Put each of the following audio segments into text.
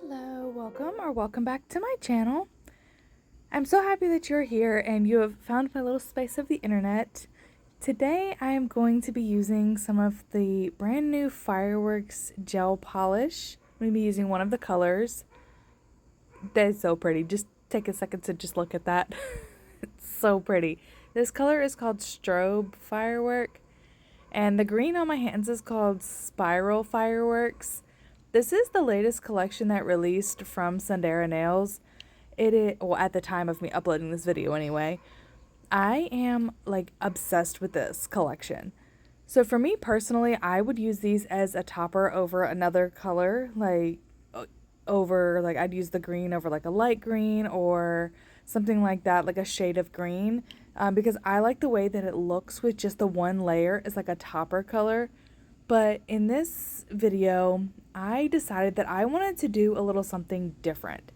Hello, welcome back to my channel. I'm so happy that you're here and you have found my little space of the internet. Today I am going to be using some of the brand new Fireworks gel polish. I'm going to be using one of the colors. That is so pretty. Just take a second to just look at that. It's so pretty. This color is called Strobe Firework, and the green on my hands is called Spiral Fireworks. This is the latest collection that released from Sundara Nails. It is, well, at the time of me uploading this video anyway. I am like obsessed with this collection. So for me personally, I would use these as a topper over another color, like I'd use the green over like a light green or something like that, like a shade of green, because I like the way that it looks with just the one layer as like a topper color. But in this video, I decided that I wanted to do a little something different.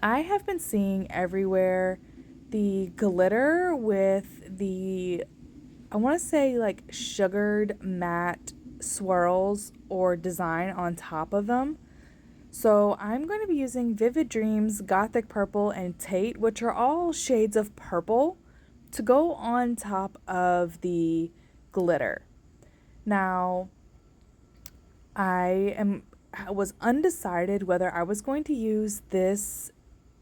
I have been seeing everywhere the glitter with the, I want to say like sugared matte swirls or design on top of them. So I'm going to be using Vivid Dreams, Gothic Purple, and Tate, which are all shades of purple, to go on top of the glitter. Now, I was undecided whether I was going to use this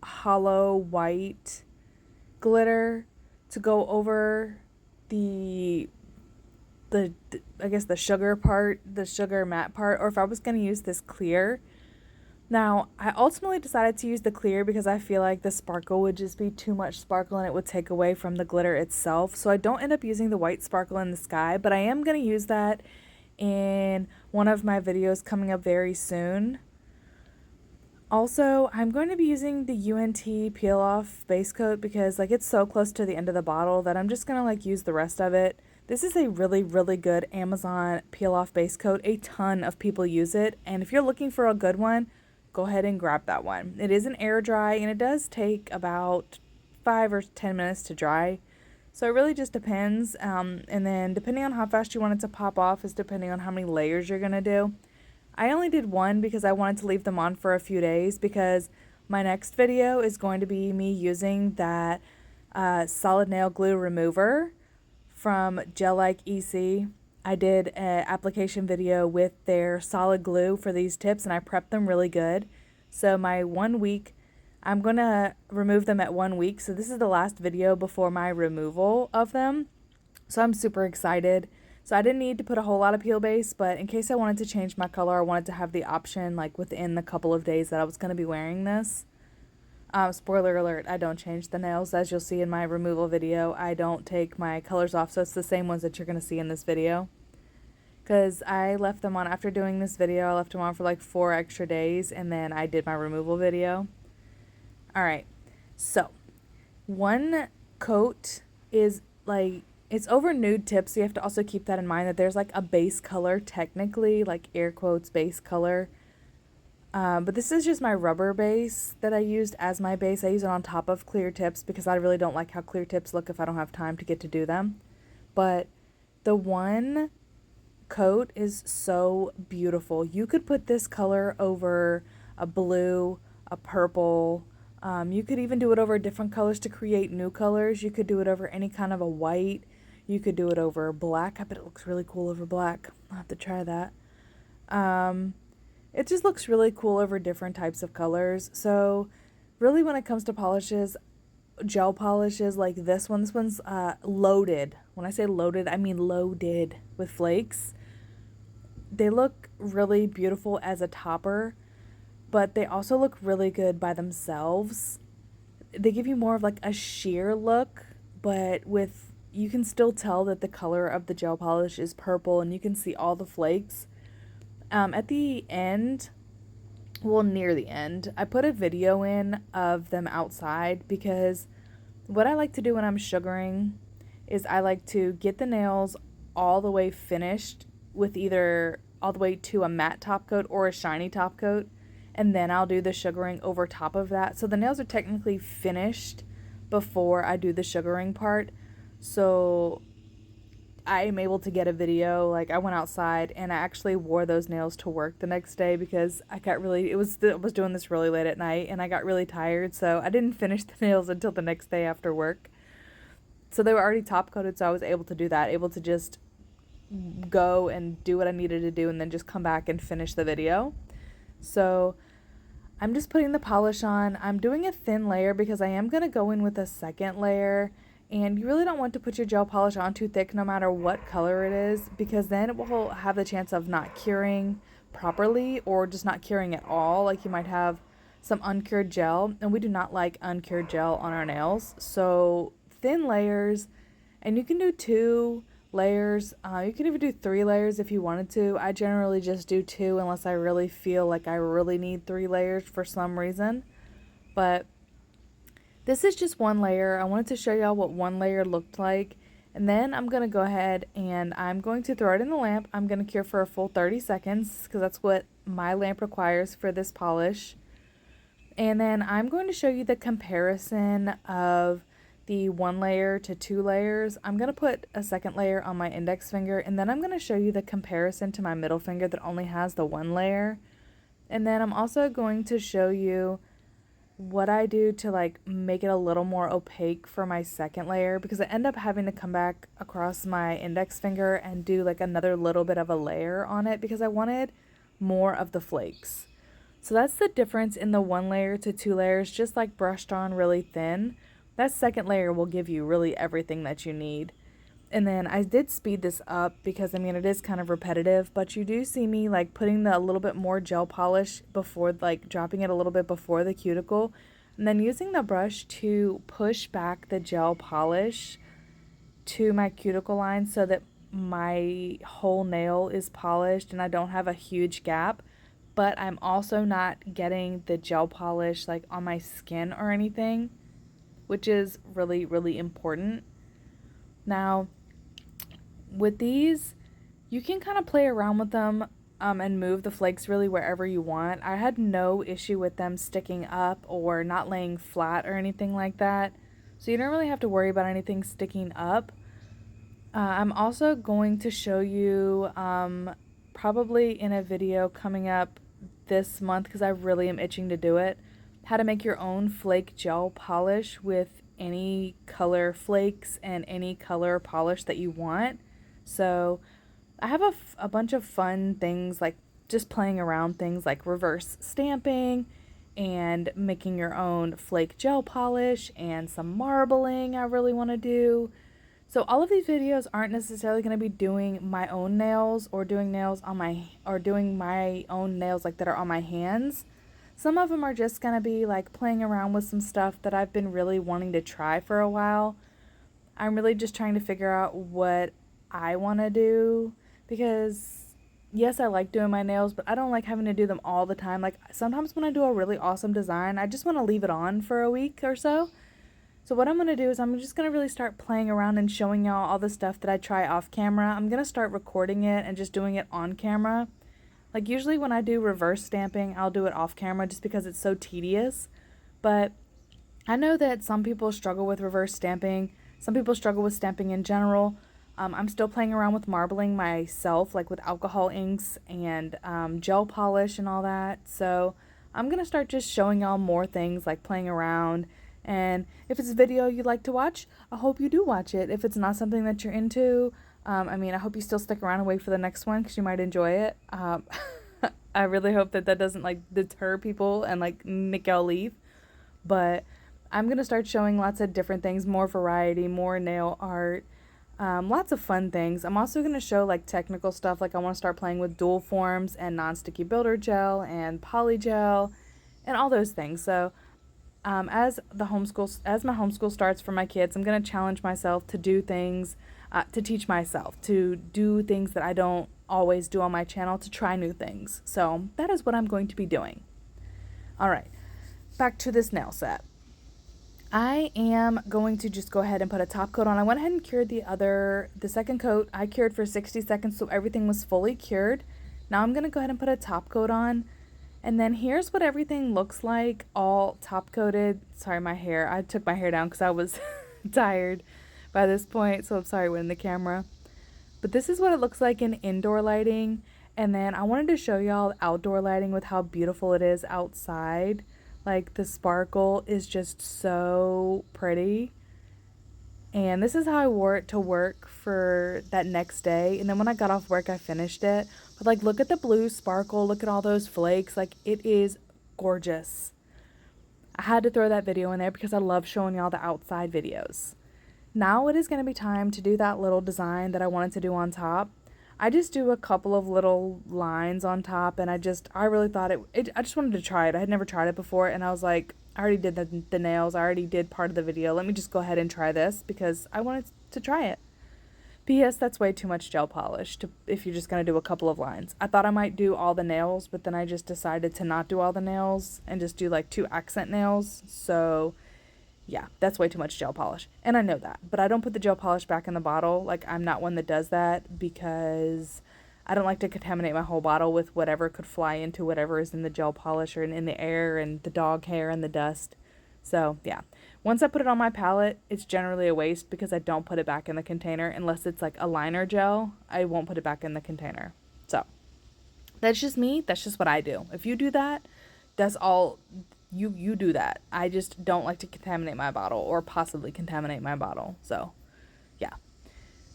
hollow white glitter to go over the I guess the sugar part, the sugar matte part, or if I was going to use this clear. Now, I ultimately decided to use the clear because I feel like the sparkle would just be too much sparkle and it would take away from the glitter itself. So I don't end up using the white sparkle in the sky, but I am going to use that in one of my videos coming up very soon. Also, I'm going to be using the UNT peel off base coat because like it's so close to the end of the bottle that I'm just going to like use the rest of it. This is a really, really good Amazon peel off base coat. A ton of people use it, and if you're looking for a good one, go ahead and grab that one. It is an air dry and it does take about 5 or 10 minutes to dry. So it really just depends. And then depending on how fast you want it to pop off is depending on how many layers you're going to do. I only did one because I wanted to leave them on for a few days because my next video is going to be me using that solid nail glue remover from Gel Like EC. I did an application video with their solid glue for these tips and I prepped them really good. So my 1 week, I'm going to remove them at 1 week. So this is the last video before my removal of them. So I'm super excited. So I didn't need to put a whole lot of peel base, but in case I wanted to change my color, I wanted to have the option like within the couple of days that I was going to be wearing this. Spoiler alert, I don't change the nails. As you'll see in my removal video, I don't take my colors off, so it's the same ones that you're going to see in this video. Because I left them on after doing this video, I left them on for like 4 extra days, and then I did my removal video. Alright, so one coat is like, it's over nude tips, so you have to also keep that in mind that there's like a base color, technically, like air quotes base color. But this is just my rubber base that I used as my base. I use it on top of clear tips because I really don't like how clear tips look if I don't have time to get to do them. But the one coat is so beautiful. You could put this color over a blue, a purple. You could even do it over different colors to create new colors. You could do it over any kind of a white. You could do it over black. I bet it looks really cool over black. I'll have to try that. It just looks really cool over different types of colors. So really when it comes to polishes, gel polishes like this one's loaded. When I say loaded, I mean loaded with flakes. They look really beautiful as a topper, but they also look really good by themselves. They give you more of like a sheer look, but with, you can still tell that the color of the gel polish is purple and you can see all the flakes. At the end, well, near the end, I put a video in of them outside because what I like to do when I'm sugaring is I like to get the nails all the way finished with either all the way to a matte top coat or a shiny top coat, and then I'll do the sugaring over top of that. So the nails are technically finished before I do the sugaring part. So I am able to get a video. Like, I went outside and I actually wore those nails to work the next day because I got really, I was doing this really late at night and I got really tired, so I didn't finish the nails until the next day after work. So they were already top coated, so I was able to do that, able to just go and do what I needed to do and then just come back and finish the video. So I'm just putting the polish on. I'm doing a thin layer because I am going to go in with a second layer, and you really don't want to put your gel polish on too thick no matter what color it is, because then it will have the chance of not curing properly or just not curing at all. Like, you might have some uncured gel, and we do not like uncured gel on our nails. So thin layers, and you can do 2 layers. You can even do 3 layers if you wanted to. I generally just do 2 unless I really feel like I really need 3 layers for some reason. But this is just 1 layer. I wanted to show y'all what 1 layer looked like. And then I'm going to go ahead and I'm going to throw it in the lamp. I'm going to cure for a full 30 seconds because that's what my lamp requires for this polish. And then I'm going to show you the comparison of the 1 layer to 2 layers. I'm going to put a second layer on my index finger, and then I'm going to show you the comparison to my middle finger that only has the 1 layer. And then I'm also going to show you what I do to like make it a little more opaque for my second layer, because I end up having to come back across my index finger and do like another little bit of a layer on it because I wanted more of the flakes. So that's the difference in the 1 layer to 2 layers, just like brushed on really thin. That second layer will give you really everything that you need. And then I did speed this up because, I mean, it is kind of repetitive, but you do see me like putting a little bit more gel polish before, like dropping it a little bit before the cuticle, and then using the brush to push back the gel polish to my cuticle line so that my whole nail is polished and I don't have a huge gap, but I'm also not getting the gel polish like on my skin or anything, which is really, really important. Now, with these, you can kind of play around with them and move the flakes really wherever you want. I had no issue with them sticking up or not laying flat or anything like that, so you don't really have to worry about anything sticking up. I'm also going to show you probably in a video coming up this month, because I really am itching to do it, how to make your own flake gel polish with any color flakes and any color polish that you want. So I have a bunch of fun things, like just playing around things like reverse stamping and making your own flake gel polish and some marbling I really want to do. So all of these videos aren't necessarily going to be doing my own nails or doing nails on doing my own nails like that are on my hands. Some of them are just going to be like playing around with some stuff that I've been really wanting to try for a while. I'm really just trying to figure out what I want to do, because yes, I like doing my nails, but I don't like having to do them all the time. Like, sometimes when I do a really awesome design, I just want to leave it on for a week or so. So what I'm going to do is I'm just going to really start playing around and showing y'all all the stuff that I try off camera. I'm going to start recording it and just doing it on camera. Like, usually when I do reverse stamping, I'll do it off camera just because it's so tedious. But I know that some people struggle with reverse stamping. Some people struggle with stamping in general. I'm still playing around with marbling myself, like with alcohol inks and gel polish and all that. So I'm going to start just showing y'all more things, like playing around. And if it's a video you'd like to watch, I hope you do watch it. If it's not something that you're into, I mean, I hope you still stick around and wait for the next one because you might enjoy it. I really hope that doesn't like deter people and like make y'all leave. But I'm going to start showing lots of different things, more variety, more nail art, lots of fun things. I'm also going to show like technical stuff, like I want to start playing with dual forms and non-sticky builder gel and poly gel and all those things. So as my homeschool starts for my kids, I'm going to challenge myself to do things, to teach myself, to do things that I don't always do on my channel, to try new things. So that is what I'm going to be doing. All right, back to this nail set. I am going to just go ahead and put a top coat on. I went ahead and cured the second coat. I cured for 60 seconds, so everything was fully cured. Now I'm going to go ahead and put a top coat on. And then here's what everything looks like, all top coated. Sorry, my hair. I took my hair down because I was tired by this point, so I'm sorry when in the camera. But this is what it looks like in indoor lighting. And then I wanted to show y'all outdoor lighting with how beautiful it is outside. Like the sparkle is just so pretty. And this is how I wore it to work for that next day. And then when I got off work, I finished it. But like, look at the blue sparkle. Look at all those flakes. Like, it is gorgeous. I had to throw that video in there because I love showing y'all the outside videos. Now it is going to be time to do that little design that I wanted to do on top. I just do a couple of little lines on top, and I really thought I just wanted to try it. I had never tried it before, and I was like, I already did the nails. I already did part of the video. Let me just go ahead and try this because I wanted to try it. P.S. That's way too much gel polish if you're just going to do a couple of lines. I thought I might do all the nails, but then I just decided to not do all the nails and just do like 2 accent nails. So yeah, that's way too much gel polish. And I know that, but I don't put the gel polish back in the bottle. Like, I'm not one that does that because I don't like to contaminate my whole bottle with whatever could fly into whatever is in the gel polish or in the air and the dog hair and the dust. So yeah, once I put it on my palette, it's generally a waste because I don't put it back in the container unless it's like a liner gel. I won't put it back in the container. So that's just me. That's just what I do. If you do that, that's all. You do that. I just don't like to contaminate my bottle or possibly contaminate my bottle. So, yeah.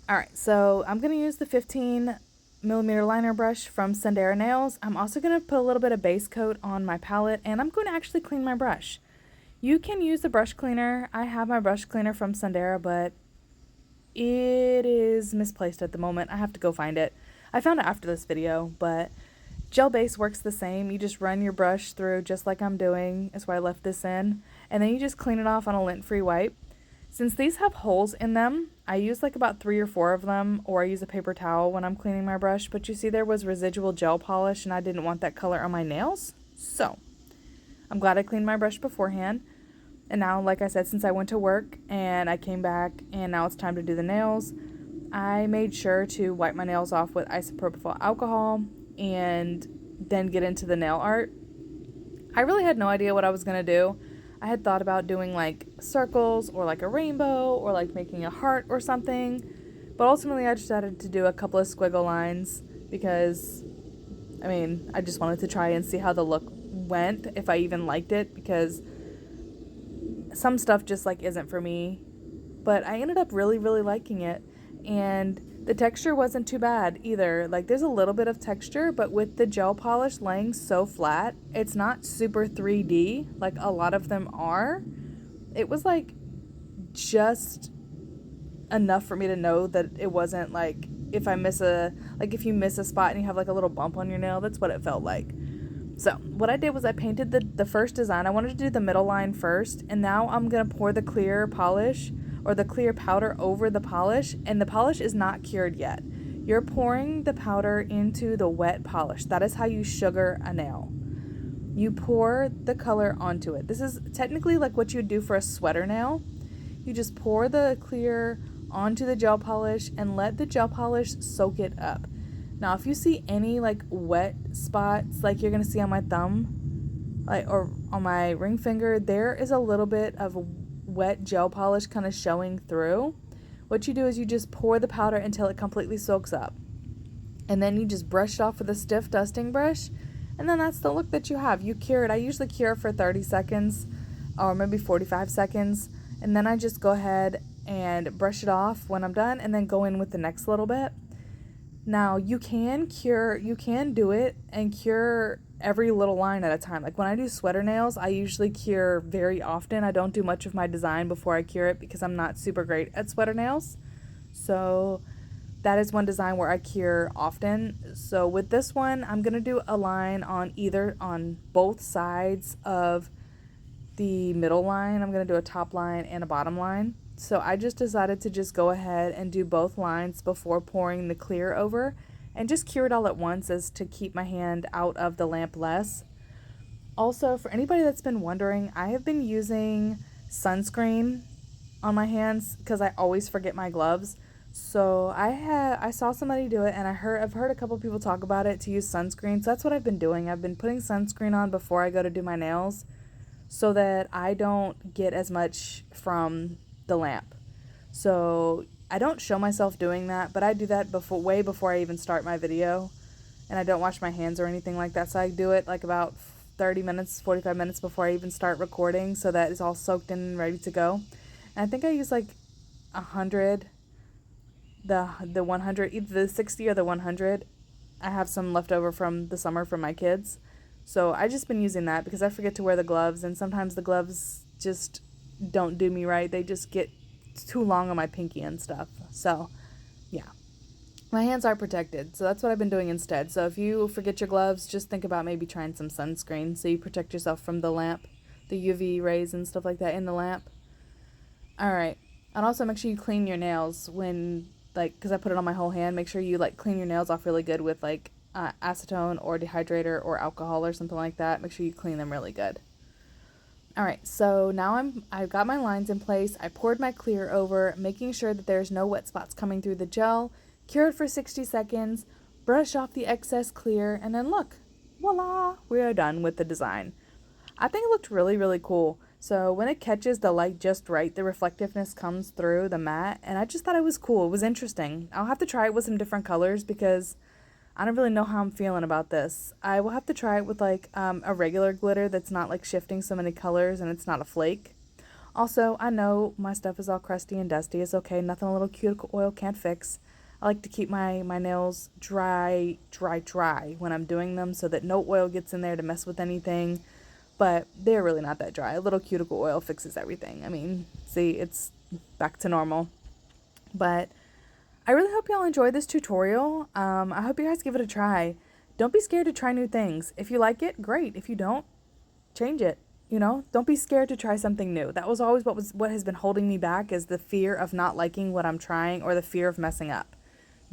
All right, so I'm going to use the 15mm liner brush from Sundara Nails. I'm also going to put a little bit of base coat on my palette, and I'm going to actually clean my brush. You can use the brush cleaner. I have my brush cleaner from Sundara, but it is misplaced at the moment. I have to go find it. I found it after this video, but gel base works the same. You just run your brush through just like I'm doing. That's why I left this in. And then you just clean it off on a lint-free wipe. Since these have holes in them, I use like about 3 or 4 of them, or I use a paper towel when I'm cleaning my brush. But you see there was residual gel polish and I didn't want that color on my nails. So I'm glad I cleaned my brush beforehand. And now, like I said, since I went to work and I came back and now it's time to do the nails, I made sure to wipe my nails off with isopropyl alcohol and then get into the nail art. I really had no idea what I was going to do. I had thought about doing like circles or like a rainbow or like making a heart or something. But ultimately I decided to do a couple of squiggle lines because, I mean, I just wanted to try and see how the look went, if I even liked it, because some stuff just like isn't for me. But I ended up really, really liking it. And the texture wasn't too bad either. Like, there's a little bit of texture, but with the gel polish laying so flat, it's not super 3D like a lot of them are. It was like just enough for me to know that it wasn't like if you miss a spot and you have like a little bump on your nail, that's what it felt like. So what I did was I painted the first design. I wanted to do the middle line first, and now I'm going to pour the clear polish or the clear powder over the polish, and the polish is not cured yet. You're pouring the powder into the wet polish. That is how you sugar a nail. You pour the color onto it. This is technically like what you would do for a sweater nail. You just pour the clear onto the gel polish and let the gel polish soak it up. Now, if you see any like wet spots like you're going to see on my thumb or on my ring finger, there is a little bit of wet gel polish kind of showing through. What you do is you just pour the powder until it completely soaks up, and then you just brush it off with a stiff dusting brush, and then that's the look that you have. You cure it. I usually cure it for 30 seconds or maybe 45 seconds, and then I just go ahead and brush it off when I'm done and then go in with the next little bit. Now, you can do it and cure every little line at a time. Like when I do sweater nails, I usually cure very often. I don't do much of my design before I cure it because I'm not super great at sweater nails. So that is one design where I cure often. So with this one, I'm going to do a line on both sides of the middle line. I'm going to do a top line and a bottom line. So I just decided to just go ahead and do both lines before pouring the clear over and just cure it all at once as to keep my hand out of the lamp less. Also, for anybody that's been wondering, I have been using sunscreen on my hands because I always forget my gloves. So I saw somebody do it, and I've heard a couple people talk about it to use sunscreen. So that's what I've been doing. I've been putting sunscreen on before I go to do my nails so that I don't get as much from the lamp. So I don't show myself doing that, but I do that way before I even start my video. And I don't wash my hands or anything like that, so I do it like about 30 minutes, 45 minutes before I even start recording, so that it's all soaked in and ready to go. And I think I use like 100, the 100, either the 60 or the 100. I have some left over from the summer from my kids, so I just been using that because I forget to wear the gloves, and sometimes the gloves just don't do me right. They just get too long on my pinky and stuff. So yeah, my hands are protected, so that's what I've been doing instead. So if you forget your gloves, just think about maybe trying some sunscreen so you protect yourself from the lamp, the UV rays and stuff like that in the lamp. All right. And also make sure you clean your nails when, like, because I put it on my whole hand, make sure you, like, clean your nails off really good with, like, acetone or dehydrator or alcohol or something like that. Make sure you clean them really good. All right, so now I've got my lines in place. I poured my clear over, making sure that there's no wet spots coming through the gel. Cure it for 60 seconds, brush off the excess clear, and then look, voila, we are done with the design. I think it looked really, really cool. So when it catches the light just right, the reflectiveness comes through the matte, and I just thought it was cool. It was interesting. I'll have to try it with some different colors because I don't really know how I'm feeling about this. I will have to try it with like a regular glitter that's not like shifting so many colors and it's not a flake. Also, I know my stuff is all crusty and dusty. It's okay. Nothing a little cuticle oil can't fix. I like to keep my nails dry when I'm doing them so that no oil gets in there to mess with anything. But they're really not that dry. A little cuticle oil fixes everything. I mean, see, it's back to normal. But I really hope y'all enjoyed this tutorial. I hope you guys give it a try. Don't be scared to try new things. If you like it, great. If you don't, change it. You know, don't be scared to try something new. That was always what has been holding me back, is the fear of not liking what I'm trying or the fear of messing up.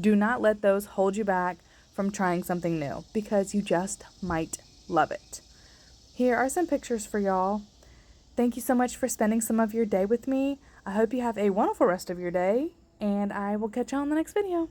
Do not let those hold you back from trying something new, because you just might love it. Here are some pictures for y'all. Thank you so much for spending some of your day with me. I hope you have a wonderful rest of your day, and I will catch you on the next video.